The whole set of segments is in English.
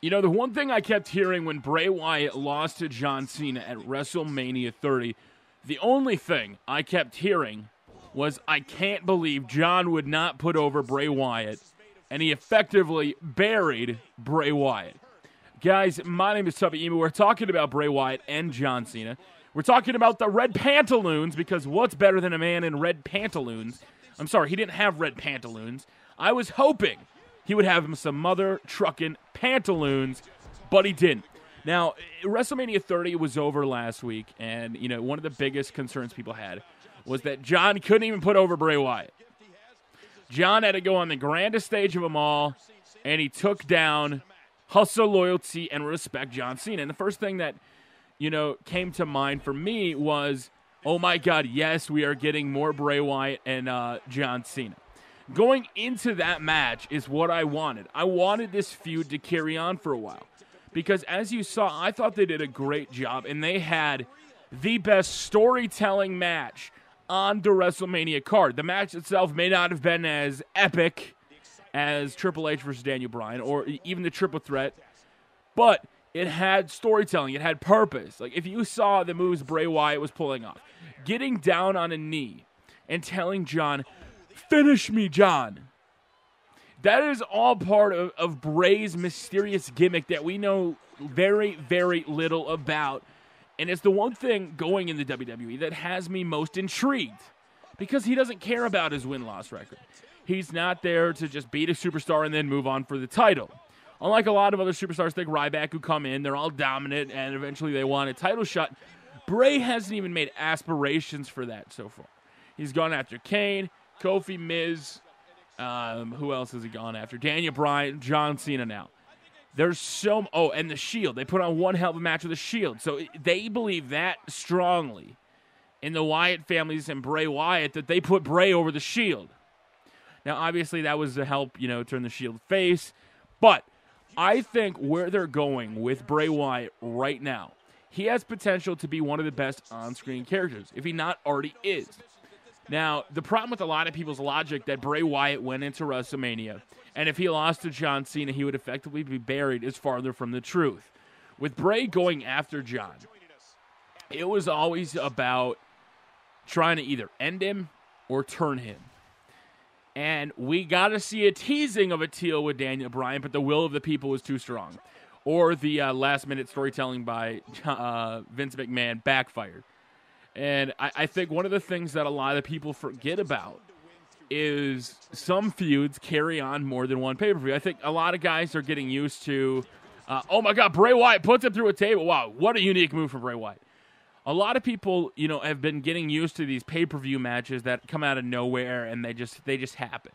You know, the one thing I kept hearing when Bray Wyatt lost to John Cena at WrestleMania 30, the only thing I kept hearing was, I can't believe John would not put over Bray Wyatt, and he effectively buried Bray Wyatt. Guys, my name is Tubby. We're talking about Bray Wyatt and John Cena. We're talking about the red pantaloons, because what's better than a man in red pantaloons? I'm sorry, he didn't have red pantaloons. I was hoping he would have some mother trucking pantaloons, but he didn't. Now, WrestleMania 30 was over last week, and, you know, one of the biggest concerns people had was that John couldn't even put over Bray Wyatt. John had to go on the grandest stage of them all, and he took down hustle, loyalty, and respect John Cena. And the first thing that, you know, came to mind for me was, oh my God, yes, we are getting more Bray Wyatt and John Cena. Going into that match is what I wanted. I wanted this feud to carry on for a while. Because as you saw, I thought they did a great job, and they had the best storytelling match on the WrestleMania card. The match itself may not have been as epic as Triple H versus Daniel Bryan, or even the triple threat, but it had storytelling. It had purpose. Like, if you saw the moves Bray Wyatt was pulling off, getting down on a knee and telling John, "Finish me, John." That is all part of Bray's mysterious gimmick that we know very, very little about. And it's the one thing going in the WWE that has me most intrigued, because he doesn't care about his win-loss record. He's not there to just beat a superstar and then move on for the title. Unlike a lot of other superstars like Ryback who come in, they're all dominant, and eventually they want a title shot. Bray hasn't even made aspirations for that so far. He's gone after Kane, Kofi, Miz. Who else has he gone after? Daniel Bryan, John Cena now. There's so... Oh, and the Shield. They put on one hell of a match with the Shield. So they believe that strongly in the Wyatt families and Bray Wyatt that they put Bray over the Shield. Now, obviously, that was to help, you know, turn the Shield face. But I think where they're going with Bray Wyatt right now, he has potential to be one of the best on-screen characters, if he not already is. Now, the problem with a lot of people's logic that Bray Wyatt went into WrestleMania, and if he lost to John Cena, he would effectively be buried, is farther from the truth. With Bray going after John, it was always about trying to either end him or turn him. And we got to see a teasing of a teal with Daniel Bryan, but the will of the people was too strong. Or the last-minute storytelling by Vince McMahon backfired. And I think one of the things that a lot of people forget about is some feuds carry on more than one pay-per-view. I think a lot of guys are getting used to, oh my God, Bray Wyatt puts him through a table. Wow, what a unique move from Bray Wyatt. A lot of people, you know, have been getting used to these pay-per-view matches that come out of nowhere and they just happen.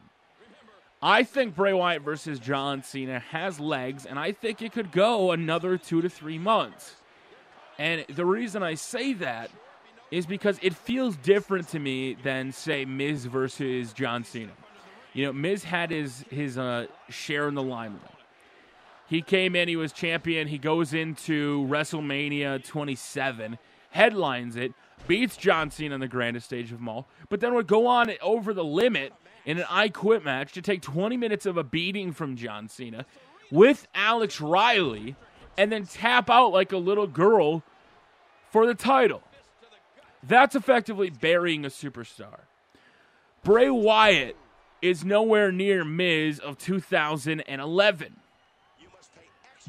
I think Bray Wyatt versus John Cena has legs, and I think it could go another 2 to 3 months. And the reason I say that is because it feels different to me than, say, Miz versus John Cena. You know, Miz had his share in the limelight. He came in, he was champion, he goes into WrestleMania 27, headlines it, beats John Cena on the grandest stage of them all, but then would go on over the limit in an I Quit match to take 20 minutes of a beating from John Cena with Alex Riley and then tap out like a little girl for the title. That's effectively burying a superstar. Bray Wyatt is nowhere near Miz of 2011.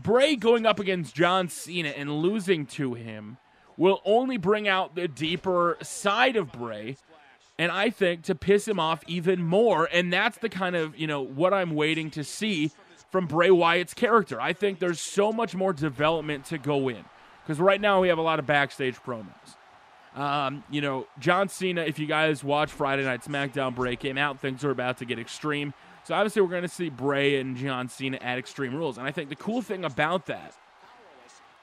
Bray going up against John Cena and losing to him will only bring out the deeper side of Bray, and I think to piss him off even more, and that's the kind of, you know, what I'm waiting to see from Bray Wyatt's character. I think there's so much more development to go in, because right now we have a lot of backstage promos. You know, John Cena, if you guys watch Friday Night SmackDown, Bray came out, things are about to get extreme. So obviously we're going to see Bray and John Cena at Extreme Rules. And I think the cool thing about that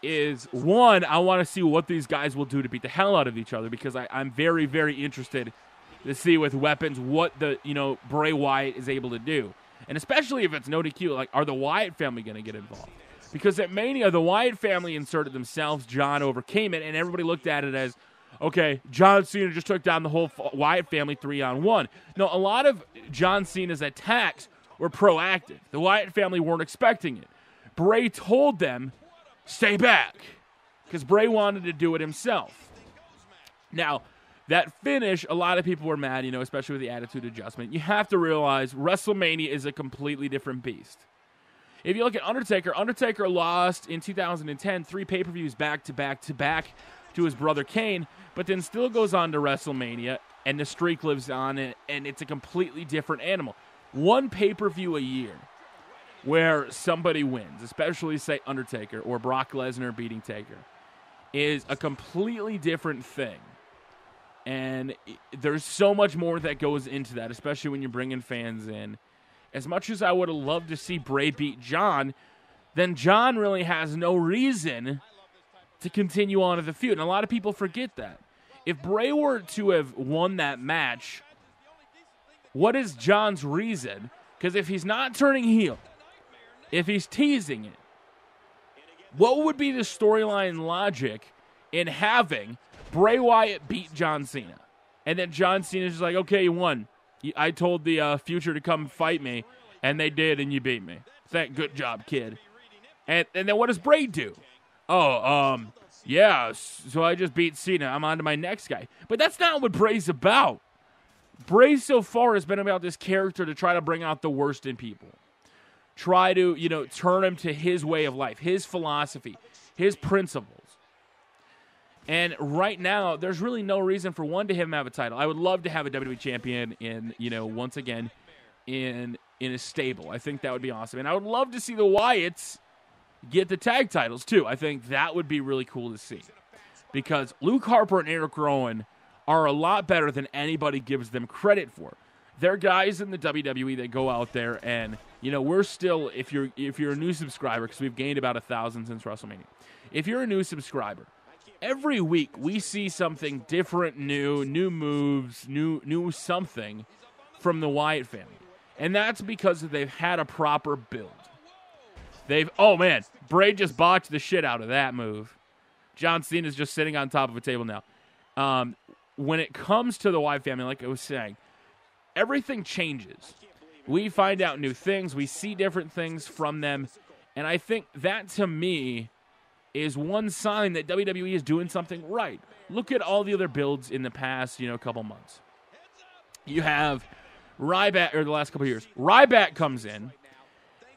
is, one, I want to see what these guys will do to beat the hell out of each other, because I'm very, very interested to see with weapons what the, you know, Bray Wyatt is able to do. And especially if it's no DQ, like, are the Wyatt family going to get involved? Because at Mania, the Wyatt family inserted themselves, John overcame it, and everybody looked at it as, okay, John Cena just took down the whole Wyatt family 3-on-1. No, a lot of John Cena's attacks were proactive. The Wyatt family weren't expecting it. Bray told them, stay back, because Bray wanted to do it himself. Now, that finish, a lot of people were mad, especially with the attitude adjustment. You have to realize WrestleMania is a completely different beast. If you look at Undertaker, Undertaker lost in 2010 3 pay-per-views back-to-back to his brother Kane, but then still goes on to WrestleMania, and the streak lives on, and it's a completely different animal. One pay-per-view a year where somebody wins, especially, say, Undertaker or Brock Lesnar beating Taker, is a completely different thing. And there's so much more that goes into that, especially when you're bringing fans in. As much as I would have loved to see Bray beat John, then John really has no reason to continue on to the feud. And a lot of people forget that. If Bray were to have won that match, what is John's reason? Because if he's not turning heel, if he's teasing it, what would be the storyline logic in having Bray Wyatt beat John Cena? And then John Cena's just like, okay, you won. I told the future to come fight me, and they did, and you beat me. Good job, kid. And then what does Bray do? Yeah, so I just beat Cena. I'm on to my next guy. But that's not what Bray's about. Bray so far has been about this character to try to bring out the worst in people. Try to, turn him to his way of life, his philosophy, his principles. And right now, there's really no reason for one to him have a title. I would love to have a WWE champion once again in a stable. I think that would be awesome. And I would love to see the Wyatts get the tag titles too. I think that would be really cool to see. Because Luke Harper and Eric Rowan are a lot better than anybody gives them credit for. They're guys in the WWE that go out there and, we're still, if you're a new subscriber, because we've gained about 1,000 since WrestleMania. If you're a new subscriber, every week we see something different, new moves, new something from the Wyatt family. And that's because they've had a proper build. Bray just botched the shit out of that move. John Cena's just sitting on top of a table now. When it comes to the Wyatt family, like I was saying, everything changes. We find out new things. We see different things from them. And I think that, to me, is one sign that WWE is doing something right. Look at all the other builds in the past, couple months. You have Ryback, or the last couple of years. Ryback comes in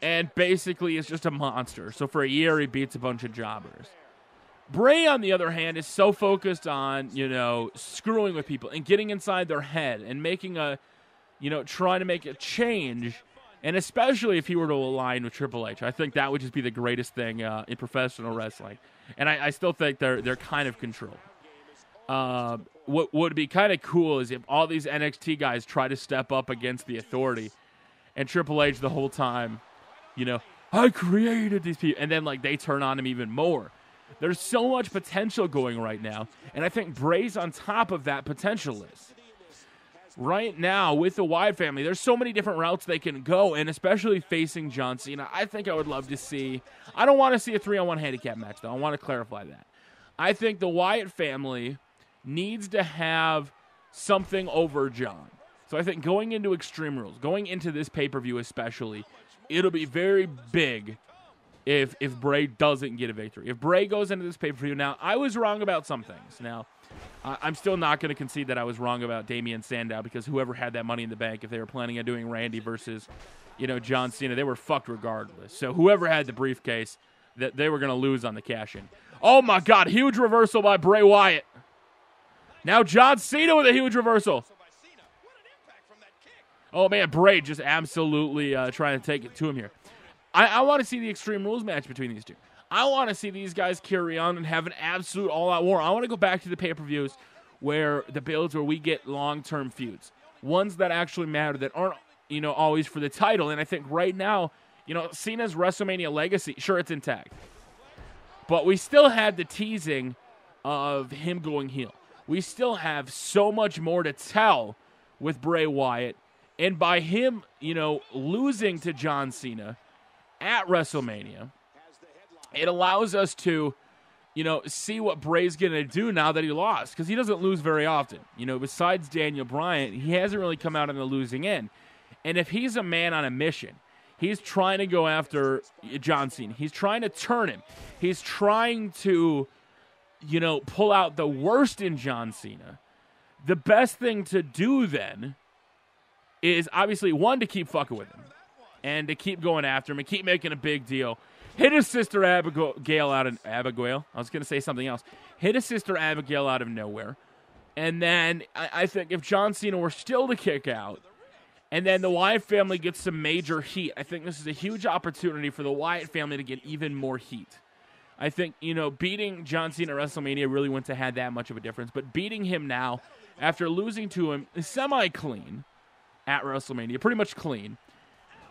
and basically is just a monster. So for a year, he beats a bunch of jobbers. Bray, on the other hand, is so focused on, screwing with people and getting inside their head and making trying to make a change. And especially if he were to align with Triple H, I think that would just be the greatest thing in professional wrestling. And I still think they're kind of controlled. What would be kind of cool is if all these NXT guys try to step up against the authority, and Triple H the whole time, I created these people, and then they turn on him even more. There's so much potential going right now, and I think Bray's on top of that potential list. Right now, with the Wyatt family, there's so many different routes they can go, and especially facing John Cena, I think I would love to see... I don't want to see a 3-on-1 handicap match, though. I want to clarify that. I think the Wyatt family needs to have something over John. So I think going into Extreme Rules, going into this pay-per-view especially, it'll be very big if Bray doesn't get a victory. If Bray goes into this pay-per-view... Now, I was wrong about some things. Now... I'm still not going to concede that I was wrong about Damian Sandow, because whoever had that Money in the Bank, if they were planning on doing Randy versus, John Cena, they were fucked regardless. So whoever had the briefcase, that they were going to lose on the cash-in. Oh my God, huge reversal by Bray Wyatt. Now John Cena with a huge reversal. Oh man, Bray just absolutely trying to take it to him here. I want to see the Extreme Rules match between these two. I want to see these guys carry on and have an absolute all-out war. I want to go back to the pay-per-views where the builds where we get long-term feuds, ones that actually matter, that aren't, always for the title. And I think right now, Cena's WrestleMania legacy, sure, it's intact. But we still had the teasing of him going heel. We still have so much more to tell with Bray Wyatt. And by him, losing to John Cena at WrestleMania, it allows us to, see what Bray's going to do now that he lost. Because he doesn't lose very often. Besides Daniel Bryan, he hasn't really come out on the losing end. And if he's a man on a mission, He's trying to go after John Cena. He's trying to turn him. He's trying to, pull out the worst in John Cena. The best thing to do then is obviously, one, to keep fucking with him and to keep going after him and keep making a big deal. Hit his sister Abigail out of Abigail. I was going to say something else. Hit his sister Abigail out of nowhere. And then I think if John Cena were still to kick out, and then the Wyatt family gets some major heat, I think this is a huge opportunity for the Wyatt family to get even more heat. I think, beating John Cena at WrestleMania really wouldn't have had that much of a difference. But beating him now, after losing to him semi-clean at WrestleMania, pretty much clean,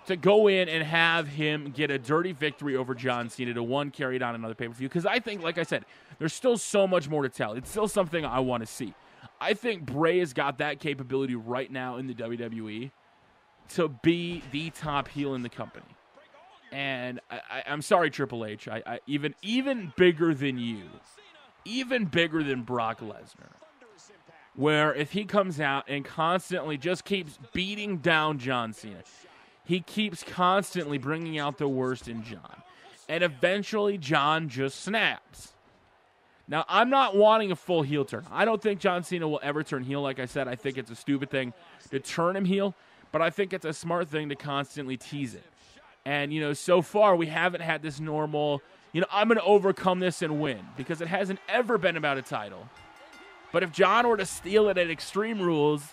to go in and have him get a dirty victory over John Cena to carry it on another pay-per-view. Because I think, like I said, there's still so much more to tell. It's still something I want to see. I think Bray has got that capability right now in the WWE to be the top heel in the company. And I'm sorry, Triple H, I even bigger than you, even bigger than Brock Lesnar, where if he comes out and constantly just keeps beating down John Cena, he keeps constantly bringing out the worst in John, and eventually John just snaps. Now, I'm not wanting a full heel turn. I don't think John Cena will ever turn heel. Like I said, I think it's a stupid thing to turn him heel, but I think it's a smart thing to constantly tease it. And, so far we haven't had this normal, I'm going to overcome this and win, because it hasn't ever been about a title. But if John were to steal it at Extreme Rules,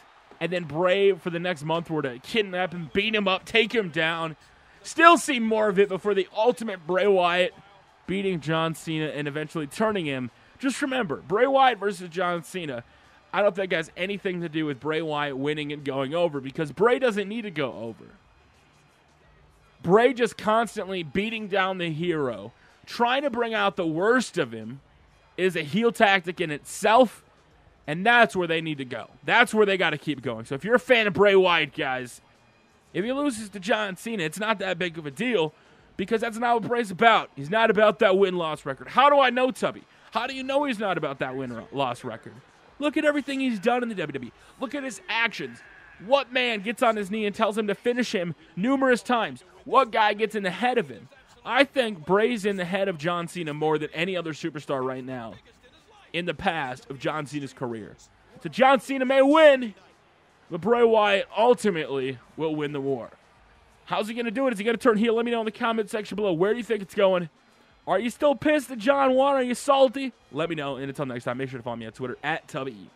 and then Bray for the next month were to kidnap him, beat him up, take him down, still see more of it before the ultimate Bray Wyatt beating John Cena and eventually turning him. Just remember, Bray Wyatt versus John Cena, I don't think has anything to do with Bray Wyatt winning and going over, because Bray doesn't need to go over. Bray just constantly beating down the hero, trying to bring out the worst of him, is a heel tactic in itself, and that's where they need to go. That's where they got to keep going. So if you're a fan of Bray Wyatt, guys, if he loses to John Cena, it's not that big of a deal, because that's not what Bray's about. He's not about that win-loss record. How do I know, Tubby? How do you know he's not about that win-loss record? Look at everything he's done in the WWE. Look at his actions. What man gets on his knee and tells him to finish him numerous times? What guy gets in the head of him? I think Bray's in the head of John Cena more than any other superstar right now in the past of John Cena's career. So John Cena may win, but Bray Wyatt ultimately will win the war. How's he going to do it? Is he going to turn heel? Let me know in the comment section below. Where do you think it's going? Are you still pissed that John won? Are you salty? Let me know. And until next time, make sure to follow me on Twitter @Tubby.